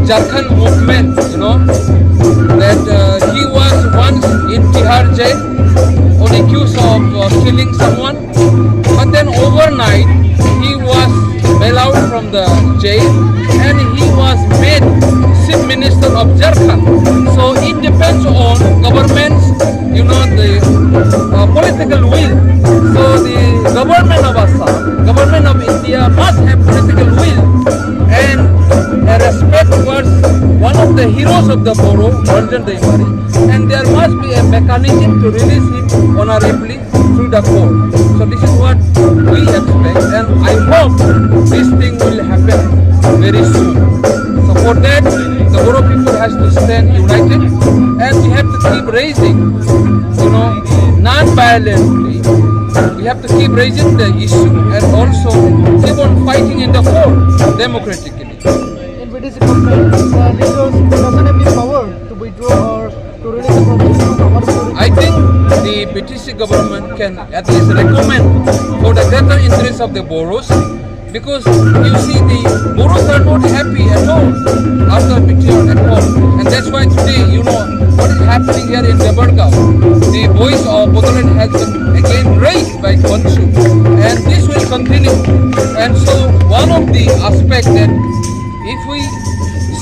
Jharkhand movement, that he was once in Tihar jail on accused of killing someone, but then overnight he was bailed out from the jail and he was made Chief Minister of Jharkhand. So it depends on government's, the political will. So the government of Assam, government of India must have political will and a respect towards one of the heroes of the Boro, Ranjan Daimari, and there must be a mechanism to release him honorably through the court. So this is what we expect, and I hope this thing will happen very soon. So for that, the Boro people has to stand united, and we have to keep raising, non-violently. We have to keep raising the issue and also keep on fighting in the court democratically. In BTC government, doesn't have the power to withdraw or to release the proposal. I think the BTC government can at least recommend for the greater interest of the Boros, because you see the Boros are not happy at all after betrayal at all, and that's why today what is happening here in Debargaon, the voice of Bodoland has been again raised by Konshu, and this will continue. And so one of the aspects that if we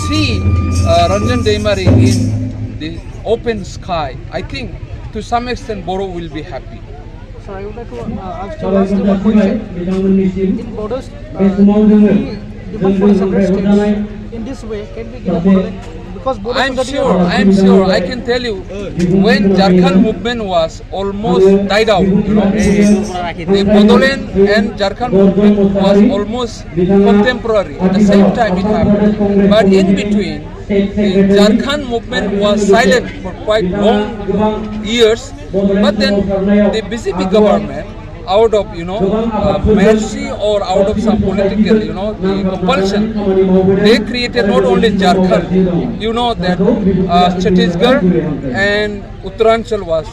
see Ranjan Daimari in the open sky, I think to some extent Boro will be happy. So I would like to ask you one question. In borders, we demand for separate states. In this way, can we give a Bodoland? Because I am sure. I can tell you, when Jharkhand movement was almost died out, the Bodoland and Jharkhand movement was almost contemporary. At the same time it happened. But in between, the Jharkhand movement was silent for quite long years. But then the BJP government, out of mercy or out of some political the compulsion, they created not only Jharkhand, that Chhattisgarh and Uttaranchal was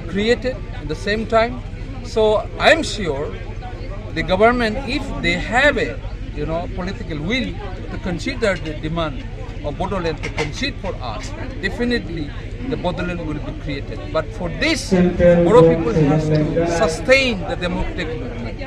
created at the same time. So I am sure the government, if they have a political will to consider the demand of Bodoland to concede for us, definitely the Bodoland will be created. But for this, Boro people has to sustain the democratic movement.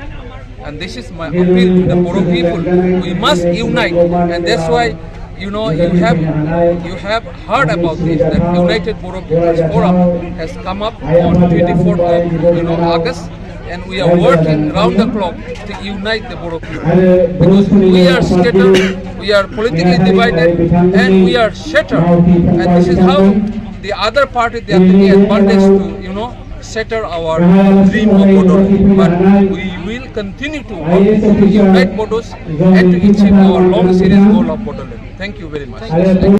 And this is my appeal to the Boro people. We must unite, and that's why you have heard about this, that United Boro People's Forum has come up on 24th of August. And we are working round the clock to unite the Boro people, because we are scattered, we are politically divided, and we are shattered. And this is how the other party, they are taking advantage to shatter our dream of Bodo. But we will continue to work to unite Bodos and to achieve our long series goal of Bodoland. Thank you very much.